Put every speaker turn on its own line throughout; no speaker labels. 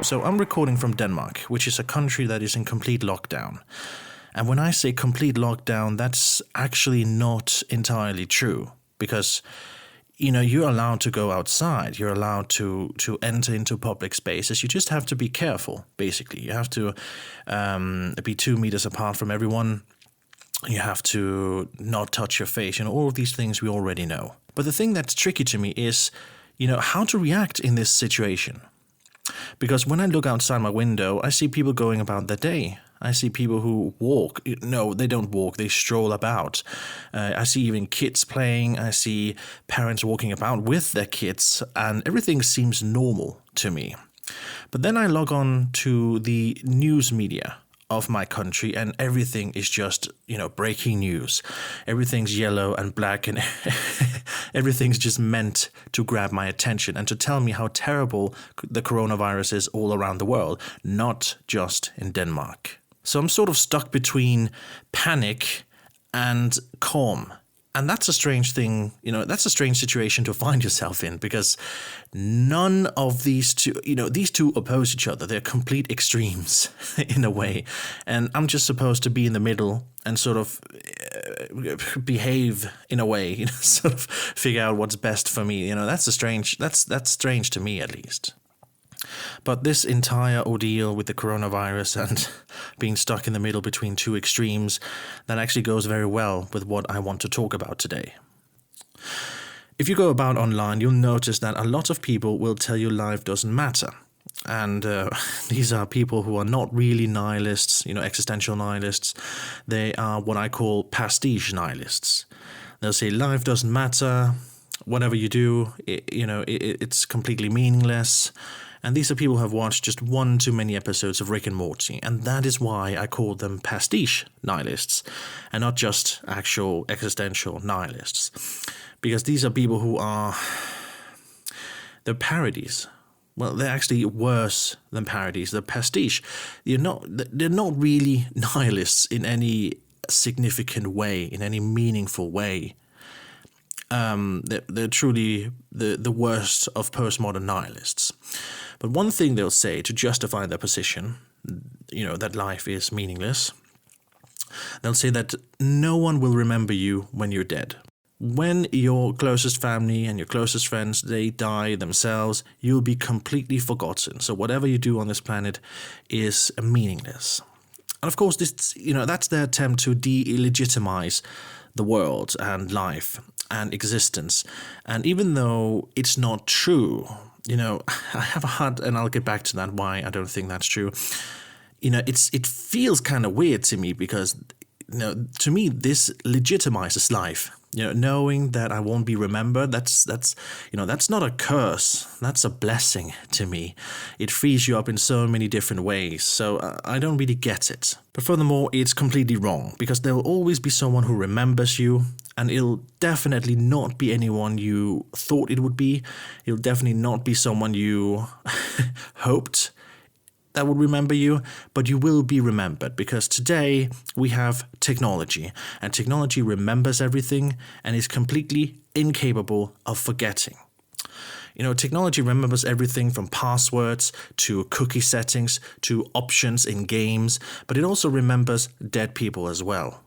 So I'm recording from Denmark, which is a country that is in complete lockdown. And when I say complete lockdown, that's actually not entirely true. Because, you're allowed to go outside. You're allowed to enter into public spaces. You just have to be careful, basically. You have to be 2 meters apart from everyone. You have to not touch your face. All of these things we already know. But the thing that's tricky to me is, how to react in this situation. Because when I look outside my window, I see people going about their day. I see people who walk. No, they don't walk. They stroll about. I see even kids playing. I see parents walking about with their kids. And everything seems normal to me. But then I log on to the news media of my country, and everything is just, breaking news. Everything's yellow and black, and everything's just meant to grab my attention and to tell me how terrible the coronavirus is all around the world, not just in Denmark. So I'm sort of stuck between panic and calm. And that's a strange thing, that's a strange situation to find yourself in, because none of these two oppose each other. They're complete extremes in a way. And I'm just supposed to be in the middle and sort of behave in a way, sort of figure out what's best for me. That's strange to me, at least. But this entire ordeal with the coronavirus and being stuck in the middle between two extremes, that actually goes very well with what I want to talk about today. If you go about online, you'll notice that a lot of people will tell you life doesn't matter. And these are people who are not really nihilists, existential nihilists. They are what I call pastiche nihilists. They'll say life doesn't matter. Whatever you do, it's completely meaningless. And these are people who have watched just one too many episodes of Rick and Morty. And that is why I call them pastiche nihilists and not just actual existential nihilists. Because these are people who they're parodies. Well, they're actually worse than parodies. They're pastiche. They're not really nihilists in any significant way, in any meaningful way. They're truly the worst of postmodern nihilists. But one thing they'll say to justify their position, that life is meaningless, they'll say that no one will remember you when you're dead. When your closest family and your closest friends, they die themselves, you'll be completely forgotten. So whatever you do on this planet is meaningless. And of course, this, that's their attempt to delegitimize the world and life and existence. And even though it's not true, I have a hard, and I'll get back to that, why I don't think that's true. It feels kind of weird to me because, to me, this legitimizes life. Knowing that I won't be remembered, that's not a curse. That's a blessing to me. It frees you up in so many different ways. So I don't really get it. But furthermore, it's completely wrong because there will always be someone who remembers you. And it'll definitely not be anyone you thought it would be. It'll definitely not be someone you hoped that would remember you. But you will be remembered because today we have technology. And technology remembers everything and is completely incapable of forgetting. Technology remembers everything from passwords to cookie settings to options in games. But it also remembers dead people as well.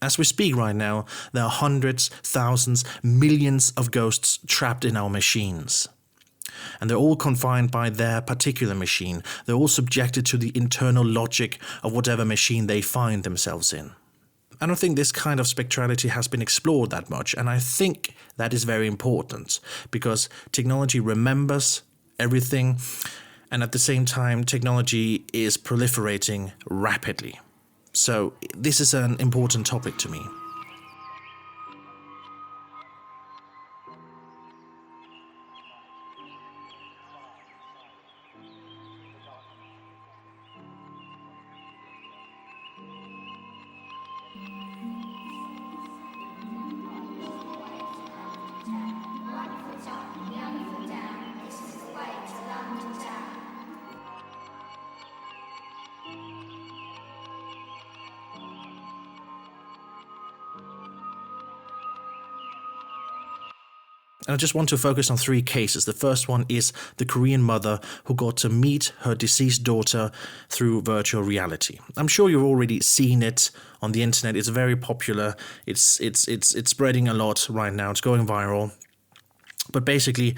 As we speak right now, there are hundreds, thousands, millions of ghosts trapped in our machines. And they're all confined by their particular machine. They're all subjected to the internal logic of whatever machine they find themselves in. I don't think this kind of spectrality has been explored that much, and I think that is very important because technology remembers everything, and at the same time, technology is proliferating rapidly. So this is an important topic to me. And I just want to focus on 3 cases. The first one is the Korean mother who got to meet her deceased daughter through virtual reality. I'm sure you've already seen it on the internet. It's very popular. It's spreading a lot right now. It's going viral. But basically,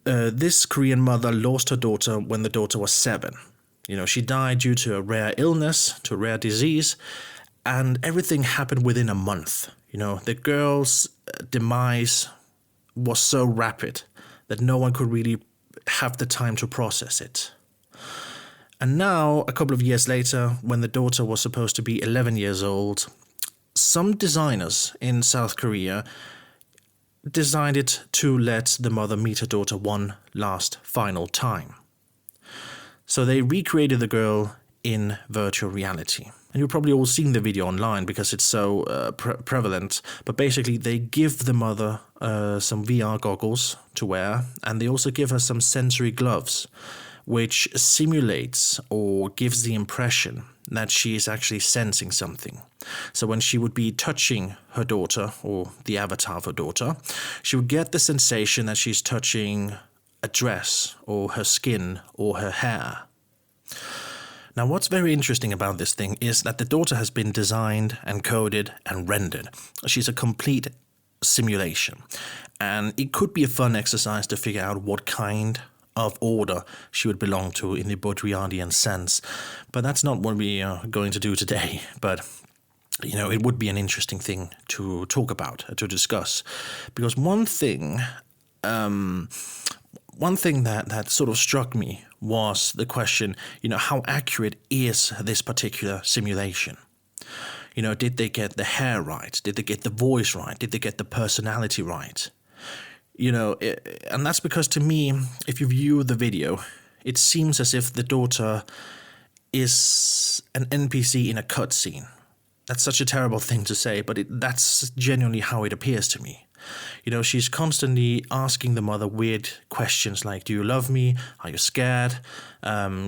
this Korean mother lost her daughter when the daughter was 7. She died due to a rare illness, to a rare disease, and everything happened within a month. The girl's demise was so rapid that no one could really have the time to process it. And now, a couple of years later, when the daughter was supposed to be 11 years old, some designers in South Korea decided to let the mother meet her daughter one last final time. So they recreated the girl in virtual reality. And you've probably all seen the video online because it's so prevalent. But basically, they give the mother some VR goggles to wear, and they also give her some sensory gloves, which simulates or gives the impression that she is actually sensing something. So when she would be touching her daughter, or the avatar of her daughter, she would get the sensation that she's touching a dress, or her skin, or her hair. Now, what's very interesting about this thing is that the daughter has been designed and coded and rendered. She's a complete simulation. And it could be a fun exercise to figure out what kind of order she would belong to in the Baudrillardian sense. But that's not what we are going to do today. But, it would be an interesting thing to talk about, to discuss. Because one thing that sort of struck me was the question, how accurate is this particular simulation? Did they get the hair right? Did they get the voice right? Did they get the personality right? And that's because, to me, if you view the video, it seems as if the daughter is an NPC in a cutscene. That's such a terrible thing to say, but that's genuinely how it appears to me. She's constantly asking the mother weird questions like, do you love me? Are you scared?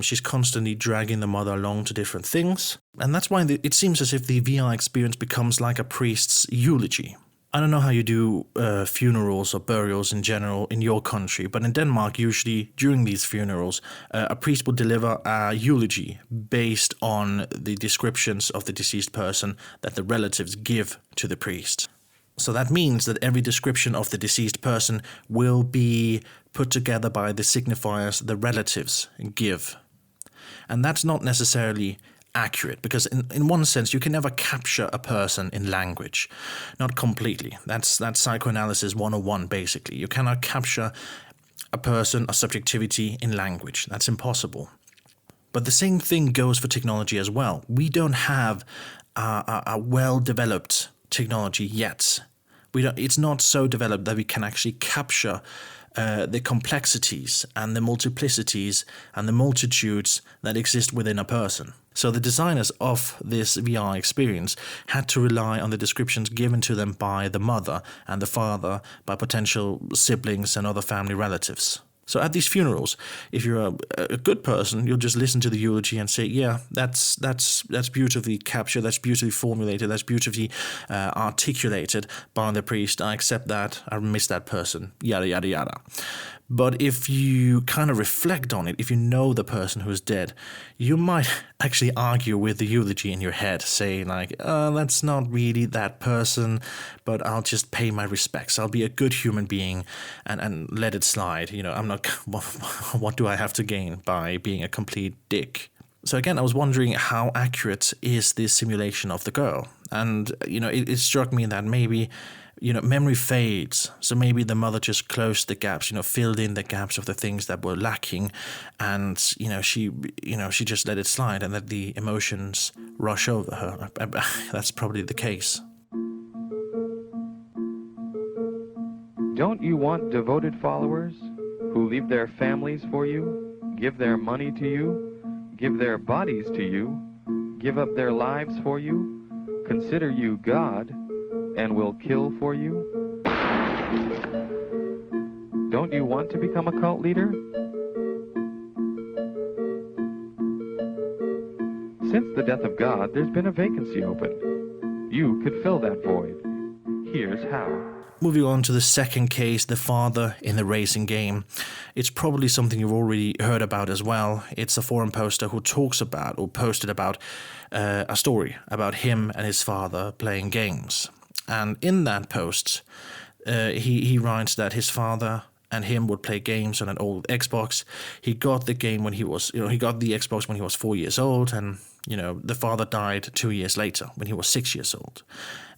She's constantly dragging the mother along to different things. And that's why it seems as if the VR experience becomes like a priest's eulogy. I don't know how you do funerals or burials in general in your country, but in Denmark, usually during these funerals, a priest will deliver a eulogy based on the descriptions of the deceased person that the relatives give to the priest. So that means that every description of the deceased person will be put together by the signifiers the relatives give. And that's not necessarily accurate, because in one sense you can never capture a person in language. Not completely. That's psychoanalysis 101 basically. You cannot capture a person, a subjectivity in language. That's impossible. But the same thing goes for technology as well. We don't have a well-developed technology yet. It's not so developed that we can actually capture the complexities and the multiplicities and the multitudes that exist within a person. So the designers of this VR experience had to rely on the descriptions given to them by the mother and the father, by potential siblings and other family relatives. So at these funerals, if you're a good person, you'll just listen to the eulogy and say, yeah, that's beautifully captured, that's beautifully formulated, that's beautifully articulated by the priest. I accept that, I miss that person, yada, yada, yada. But if you kind of reflect on it, if you know the person who is dead, you might actually argue with the eulogy in your head, saying like, that's not really that person, but I'll just pay my respects. I'll be a good human being and let it slide. I'm not, what do I have to gain by being a complete dick? So again, I was wondering how accurate is this simulation of the girl? And, it struck me that maybe, memory fades. So maybe the mother just closed the gaps, filled in the gaps of the things that were lacking. And, she just let it slide and let the emotions rush over her. That's probably the case.
Don't you want devoted followers who leave their families for you, give their money to you, give their bodies to you, give up their lives for you, consider you God, and will kill for you? Don't you want to become a cult leader? Since the death of God, there's been a vacancy open. You could fill that void. Here's how.
Moving on to the second case, the father in the racing game. It's probably something you've already heard about as well. It's a forum poster who talks about, or posted about, a story about him and his father playing games. And in that post, he writes that his father and him would play games on an old Xbox. He got the game when he got the Xbox when he was 4 years old, and, the father died 2 years later when he was 6 years old.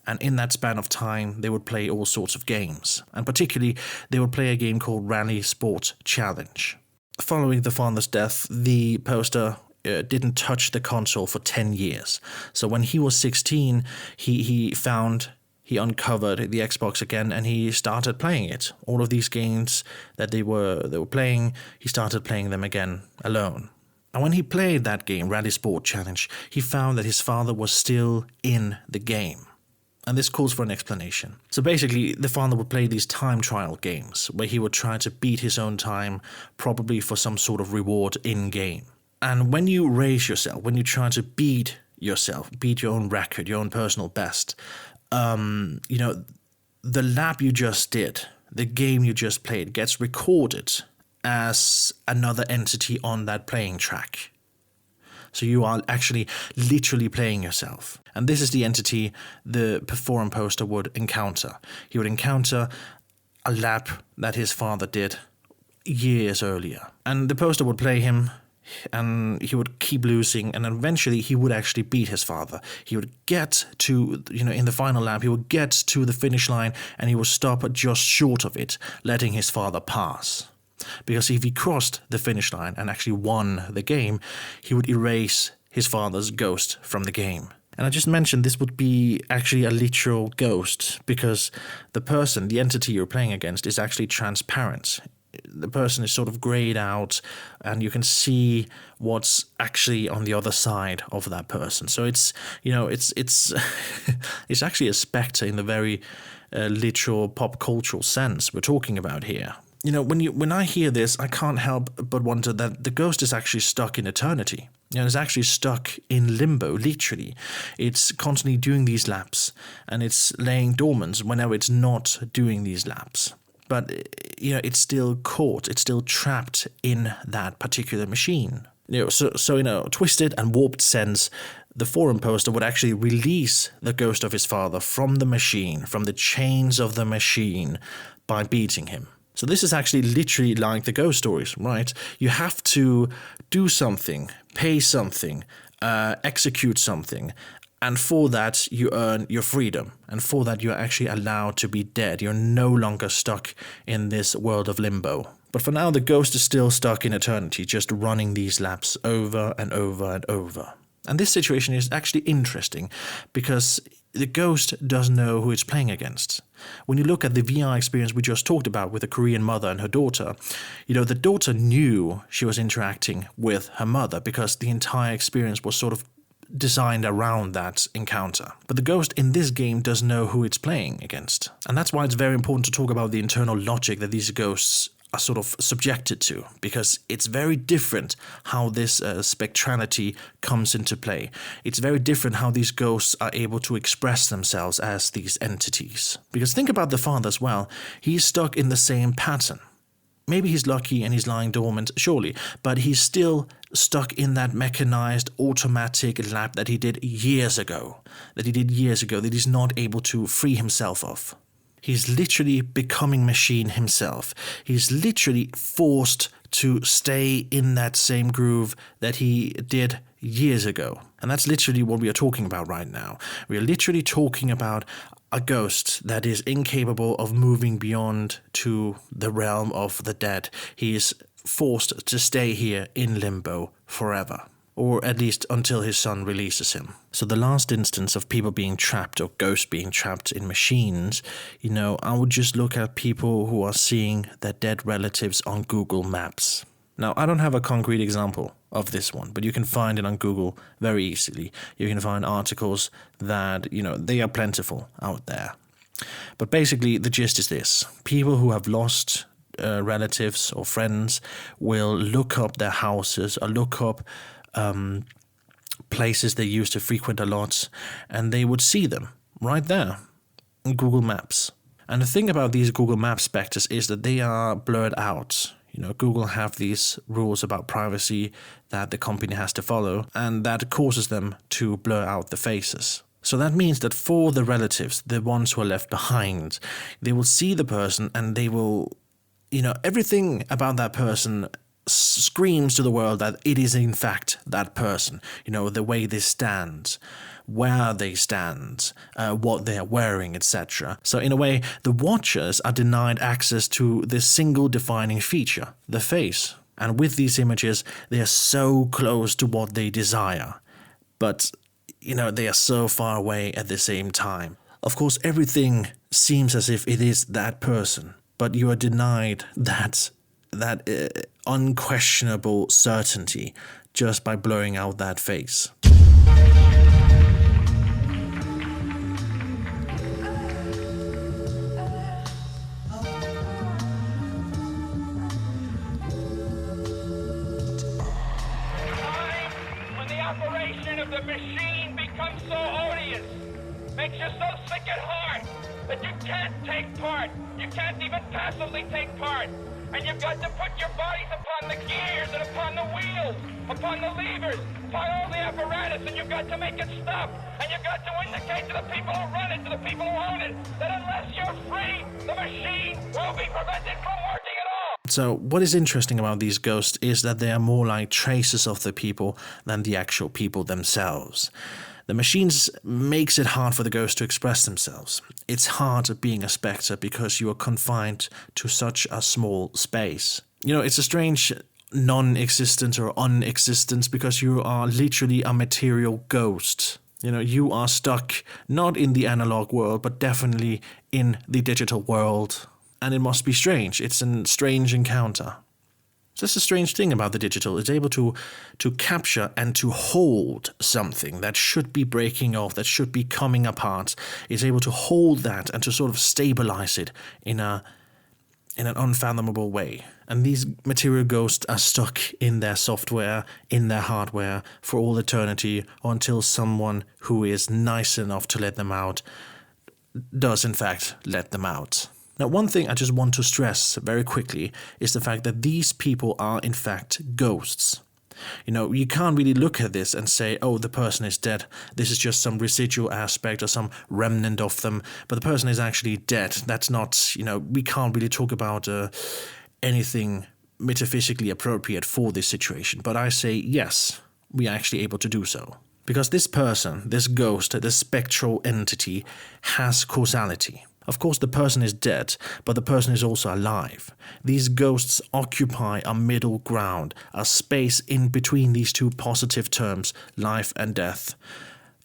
And in that span of time, they would play all sorts of games. And particularly, they would play a game called Rally Sport Challenge. Following the father's death, the poster didn't touch the console for 10 years. So when he was 16, he uncovered the Xbox again, and he started playing it. All of these games that they were playing, he started playing them again alone. And when he played that game, Rally Sport Challenge, he found that his father was still in the game. And this calls for an explanation. So basically, the father would play these time trial games where he would try to beat his own time, probably for some sort of reward in-game. And when you race yourself, when you try to beat yourself, beat your own record, your own personal best, the lap you just did, the game you just played, gets recorded as another entity on that playing track. So you are actually literally playing yourself. And this is the entity the forum poster would encounter. He would encounter a lap that his father did years earlier. And the poster would play him, and he would keep losing, and eventually he would actually beat his father. He would get to, in the final lap, he would get to the finish line, and he would stop just short of it, letting his father pass. Because if he crossed the finish line and actually won the game, he would erase his father's ghost from the game. And I just mentioned this would be actually a literal ghost, because the person, the entity you're playing against, is actually transparent. The person is sort of grayed out, and you can see what's actually on the other side of that person. So it's it's actually a spectre in the very literal pop cultural sense we're talking about here. When I hear this, I can't help but wonder that the ghost is actually stuck in eternity. It's actually stuck in limbo, literally. It's constantly doing these laps, and it's laying dormant whenever it's not doing these laps. But, it's still caught, it's still trapped in that particular machine. So in a twisted and warped sense, the forum poster would actually release the ghost of his father from the machine, from the chains of the machine, by beating him. So this is actually literally like the ghost stories, right? You have to do something, pay something, execute something, and for that you earn your freedom. And for that you're actually allowed to be dead. You're no longer stuck in this world of limbo. But for now, the ghost is still stuck in eternity, just running these laps over and over and over. And this situation is actually interesting, because the ghost doesn't know who it's playing against. When you look at the VR experience we just talked about with the Korean mother and her daughter, the daughter knew she was interacting with her mother, because the entire experience was sort of designed around that encounter. But the ghost in this game doesn't know who it's playing against. And that's why it's very important to talk about the internal logic that these ghosts are sort of subjected to, because it's very different how this spectrality comes into play. It's very different how these ghosts are able to express themselves as these entities. Because think about the father as well. He's stuck in the same pattern. Maybe he's lucky and he's lying dormant, surely, but he's still stuck in that mechanized, automatic lap that he did years ago, that he's not able to free himself of. He's literally becoming machine himself. He's literally forced to stay in that same groove that he did years ago. And that's literally what we are talking about right now. We are literally talking about a ghost that is incapable of moving beyond to the realm of the dead. He is forced to stay here in limbo forever. Or at least until his son releases him. So the last instance of people being trapped, or ghosts being trapped in machines, I would just look at people who are seeing their dead relatives on Google Maps. Now, I don't have a concrete example of this one, but you can find it on Google very easily. You can find articles that, they are plentiful out there. But basically, the gist is this. People who have lost relatives or friends will look up their houses, or look up places they used to frequent a lot, and they would see them right there. Google Maps. And the thing about these Google Maps specters is that they are blurred out. Google have these rules about privacy that the company has to follow, and that causes them to blur out the faces. So that means that for the relatives, the ones who are left behind, they will see the person and they will, everything about that person screams to the world that it is in fact that person. The way they stand, where they stand, what they are wearing, etc. So in a way, the watchers are denied access to this single defining feature, the face. And with these images, they are so close to what they desire. But they are so far away at the same time. Of course, everything seems as if it is that person, but you are denied that unquestionable certainty just by blurring out that face.
Of the machine becomes so odious, makes you so sick at heart that you can't take part. You can't even passively take part. And you've got to put your bodies upon the gears and upon the wheels, upon the levers, upon all the apparatus, and you've got to make it stop. And you've got to indicate to the people who run it, to the people who own it, that unless you're free, the machine will be prevented from working at all.
So what is interesting about these ghosts is that they are more like traces of the people than the actual people themselves. The machines makes it hard for the ghosts to express themselves. It's hard being a spectre because you are confined to such a small space. It's a strange non-existence or unexistence because you are literally a material ghost. You are stuck not in the analog world, but definitely in the digital world. And it must be strange. It's a strange encounter. That's the strange thing about the digital. It's able to capture and to hold something that should be breaking off, that should be coming apart. It's able to hold that and to sort of stabilize it in an unfathomable way. And these material ghosts are stuck in their software, in their hardware, for all eternity, or until someone who is nice enough to let them out does in fact let them out. Now, one thing I just want to stress very quickly is the fact that these people are in fact ghosts. You can't really look at this and say, oh, the person is dead. This is just some residual aspect or some remnant of them. But the person is actually dead. That's not, we can't really talk about anything metaphysically appropriate for this situation. But I say, yes, we are actually able to do so. Because this person, this ghost, this spectral entity has causality. Of course, the person is dead, but the person is also alive. These ghosts occupy a middle ground, a space in between these two positive terms, life and death.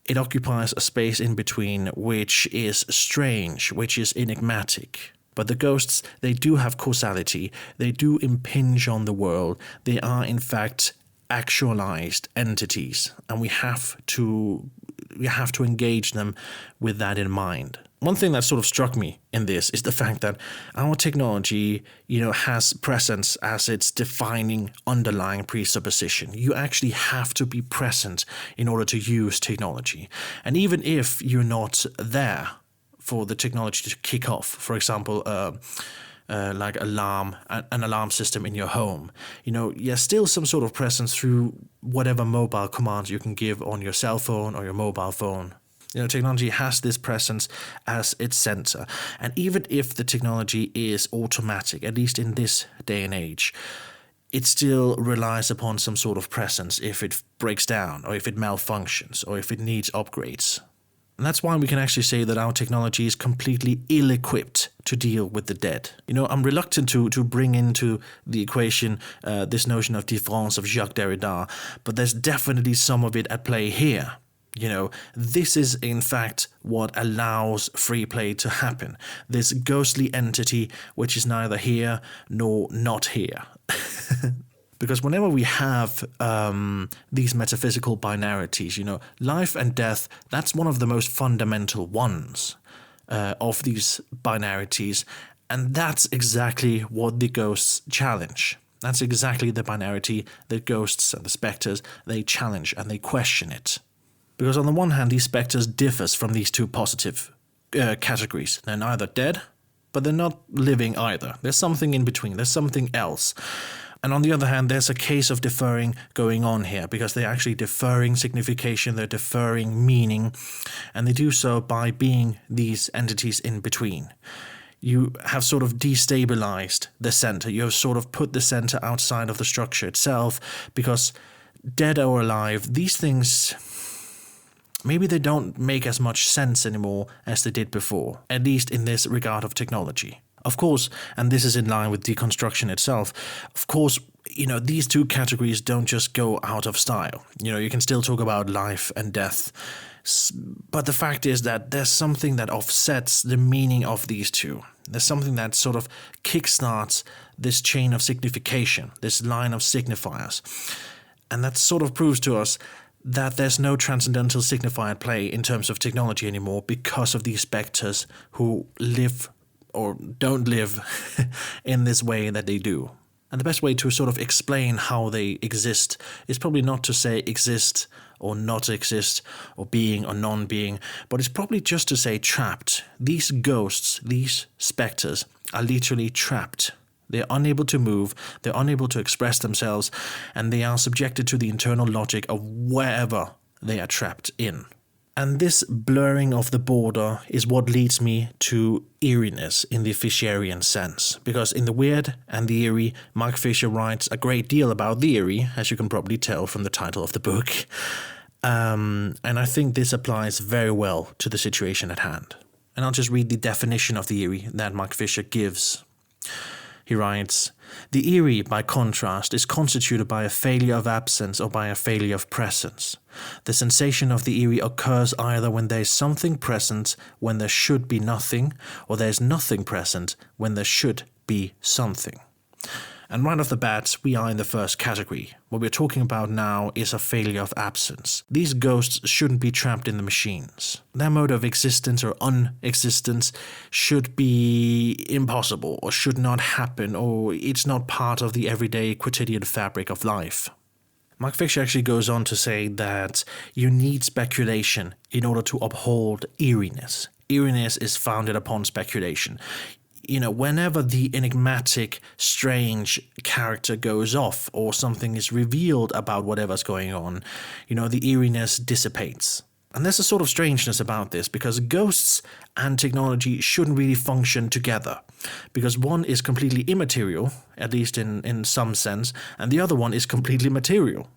It occupies a space in between which is strange, which is enigmatic. But the ghosts, they do have causality. They do impinge on the world. They are, in fact, actualized entities, and we have to engage them with that in mind. One thing that sort of struck me in this is the fact that our technology, has presence as its defining underlying presupposition. You actually have to be present in order to use technology. And even if you're not there for the technology to kick off, for example, like an alarm system in your home, there's still some sort of presence through whatever mobile commands you can give on your cell phone or your mobile phone. Technology has this presence as its center. And even if the technology is automatic, at least in this day and age, it still relies upon some sort of presence if it breaks down, or if it malfunctions, or if it needs upgrades. And that's why we can actually say that our technology is completely ill-equipped to deal with the dead. I'm reluctant to bring into the equation this notion of différance of Jacques Derrida, but there's definitely some of it at play here. This is in fact what allows free play to happen. This ghostly entity which is neither here nor not here. Because whenever we have these metaphysical binarities, life and death, that's one of the most fundamental ones of these binarities. And that's exactly what the ghosts challenge. That's exactly the binarity that ghosts and the spectres, they challenge and they question it. Because on the one hand, these spectres differs from these two positive categories. They're neither dead, but they're not living either. There's something in between. There's something else. And on the other hand, there's a case of deferring going on here, because they're actually deferring signification, they're deferring meaning, and they do so by being these entities in between. You have sort of destabilized the center. You have sort of put the center outside of the structure itself, because dead or alive, these things, maybe they don't make as much sense anymore as they did before, at least in this regard of technology. Of course, and this is in line with deconstruction itself, of course, these two categories don't just go out of style. You can still talk about life and death, but the fact is that there's something that offsets the meaning of these two. There's something that sort of kickstarts this chain of signification, this line of signifiers. And that sort of proves to us that there's no transcendental signifier at play in terms of technology anymore, because of these spectres who live or don't live in this way that they do. And the best way to sort of explain how they exist is probably not to say exist or not exist, or being or non-being, but it's probably just to say trapped. These ghosts, these spectres, are literally trapped. They're unable to move, they're unable to express themselves, and they are subjected to the internal logic of wherever they are trapped in. And this blurring of the border is what leads me to eeriness in the Fisherian sense. Because in The Weird and the Eerie, Mark Fisher writes a great deal about the eerie, as you can probably tell from the title of the book. And I think this applies very well to the situation at hand. And I'll just read the definition of the eerie that Mark Fisher gives. He writes, "The eerie, by contrast, is constituted by a failure of absence or by a failure of presence. The sensation of the eerie occurs either when there is something present when there should be nothing, or there is nothing present when there should be something." And right off the bat, we are in the first category. What we're talking about now is a failure of absence. These ghosts shouldn't be trapped in the machines. Their mode of existence or unexistence should be impossible, or should not happen, or it's not part of the everyday quotidian fabric of life. Mark Fisher actually goes on to say that you need speculation in order to uphold eeriness. Eeriness is founded upon speculation. Whenever the enigmatic, strange character goes off, or something is revealed about whatever's going on, the eeriness dissipates. And there's a sort of strangeness about this, because ghosts and technology shouldn't really function together. Because one is completely immaterial, at least in some sense, and the other one is completely material.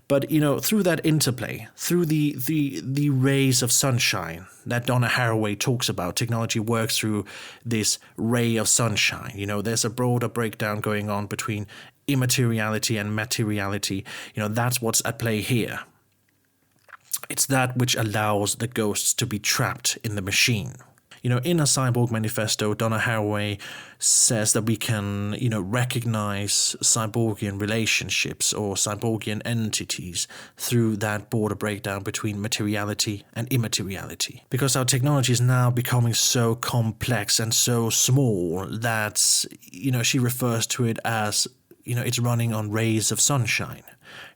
But, through that interplay, through the rays of sunshine that Donna Haraway talks about, technology works through this ray of sunshine. There's a broader breakdown going on between immateriality and materiality. That's what's at play here. It's that which allows the ghosts to be trapped in the machine. In a Cyborg Manifesto, Donna Haraway says that we can, recognize cyborgian relationships or cyborgian entities through that border breakdown between materiality and immateriality. Because our technology is now becoming so complex and so small that, she refers to it as, it's running on rays of sunshine.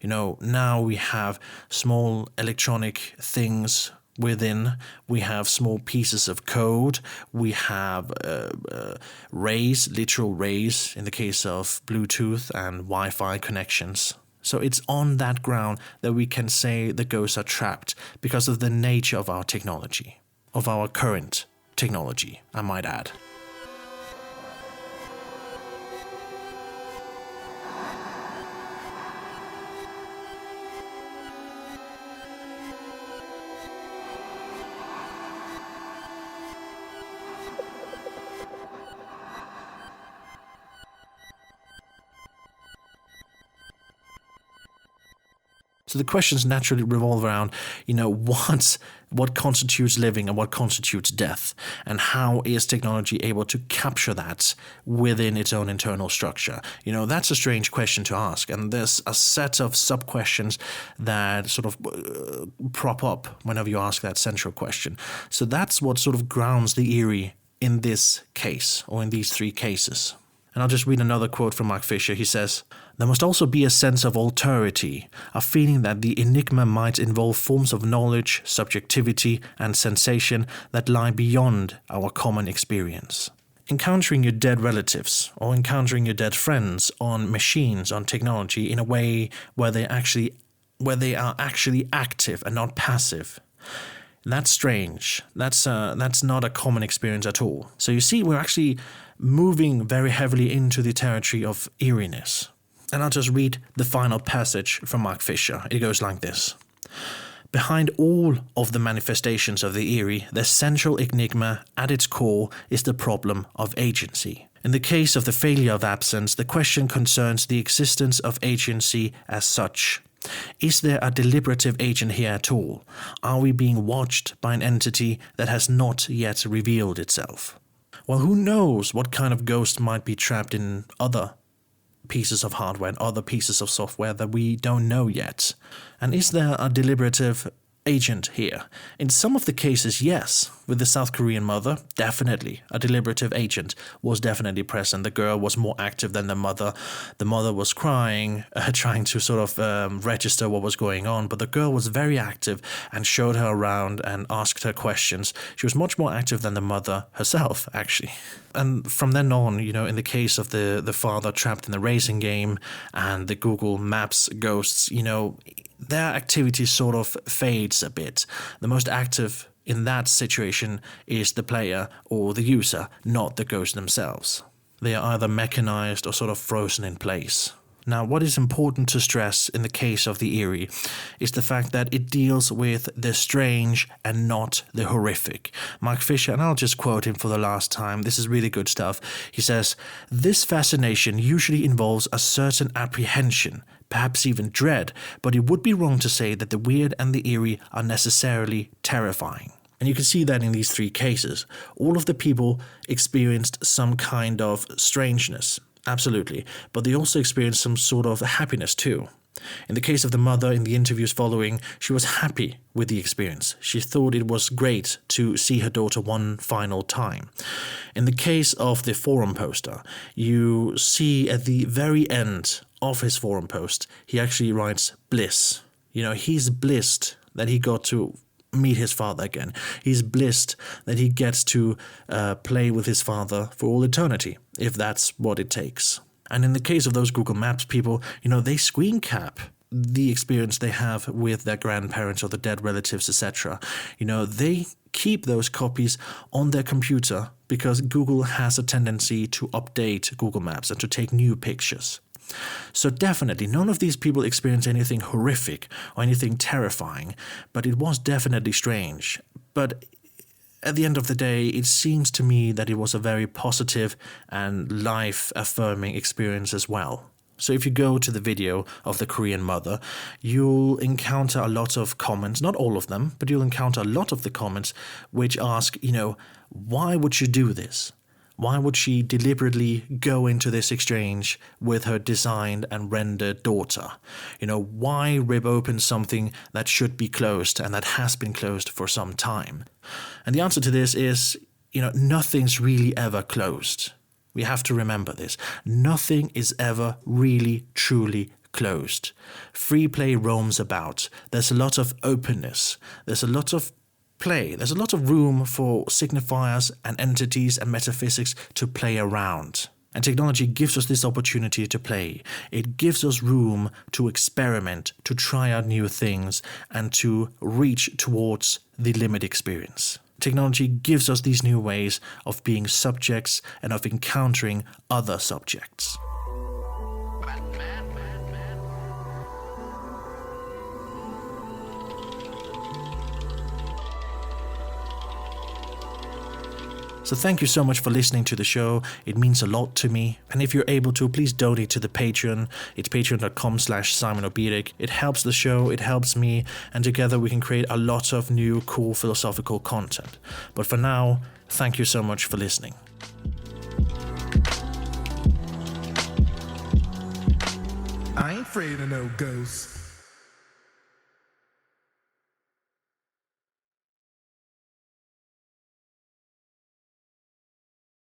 Now we have small electronic things within, we have small pieces of code, we have rays, literal rays, in the case of Bluetooth and Wi-Fi connections. So it's on that ground that we can say the ghosts are trapped, because of the nature of our technology, of our current technology, I might add. So the questions naturally revolve around, what constitutes living and what constitutes death, and how is technology able to capture that within its own internal structure? That's a strange question to ask, and there's a set of sub-questions that sort of prop up whenever you ask that central question. So that's what sort of grounds the eerie in this case, or in these three cases. And I'll just read another quote from Mark Fisher. He says, "There must also be a sense of alterity, a feeling that the enigma might involve forms of knowledge, subjectivity, and sensation that lie beyond our common experience. Encountering your dead relatives or encountering your dead friends on machines, on technology, in a way where they are actually active and not passive. That's strange. That's not a common experience at all. So you see, we're actually moving very heavily into the territory of eeriness." And I'll just read the final passage from Mark Fisher. It goes like this. "Behind all of the manifestations of the eerie, the central enigma at its core is the problem of agency. In the case of the failure of absence, the question concerns the existence of agency as such. Is there a deliberative agent here at all? Are we being watched by an entity that has not yet revealed itself? Well, who knows what kind of ghost might be trapped in other pieces of hardware and other pieces of software that we don't know yet? And is there a deliberative agent here? In some of the cases, yes. With the South Korean mother, definitely. A deliberative agent was definitely present. The girl was more active than the mother. The mother was crying, trying to sort of register what was going on. But the girl was very active and showed her around and asked her questions. She was much more active than the mother herself, actually. And from then on, in the case of the father trapped in the racing game and the Google Maps ghosts, their activity sort of fades a bit. The most active in that situation is the player or the user, not the ghosts themselves. They are either mechanized or sort of frozen in place. Now, what is important to stress in the case of the eerie is the fact that it deals with the strange and not the horrific. Mark Fisher, and I'll just quote him for the last time, this is really good stuff. He says, "This fascination usually involves a certain apprehension, perhaps even dread, but it would be wrong to say that the weird and the eerie are necessarily terrifying." And you can see that in these three cases. All of the people experienced some kind of strangeness. Absolutely. But they also experienced some sort of happiness too. In the case of the mother, in the interviews following, she was happy with the experience. She thought it was great to see her daughter one final time. In the case of the forum poster, you see at the very end of his forum post, he actually writes bliss. He's blissed that he got to meet his father again. He's blissed that he gets to play with his father for all eternity, if that's what it takes. And in the case of those Google Maps people, they screen cap the experience they have with their grandparents or the dead relatives, etc. They keep those copies on their computer because Google has a tendency to update Google Maps and to take new pictures. So definitely, none of these people experienced anything horrific or anything terrifying, but it was definitely strange. But at the end of the day, it seems to me that it was a very positive and life-affirming experience as well. So if you go to the video of the Korean mother, you'll encounter a lot of comments, not all of them, but you'll encounter a lot of the comments which ask, why would she do this? Why would she deliberately go into this exchange with her designed and rendered daughter? Why rip open something that should be closed and that has been closed for some time? And the answer to this is, nothing's really ever closed. We have to remember this. Nothing is ever really, truly closed. Free play roams about. There's a lot of openness. There's a lot of play. There's a lot of room for signifiers and entities and metaphysics to play around. And technology gives us this opportunity to play. It gives us room to experiment, to try out new things, and to reach towards the limit experience. Technology gives us these new ways of being subjects and of encountering other subjects. So thank you so much for listening to the show. It means a lot to me. And if you're able to, please donate to the Patreon. It's patreon.com/SimonObiric. It helps the show, it helps me, and together we can create a lot of new cool philosophical content. But for now, thank you so much for listening.
I ain't afraid of no ghosts.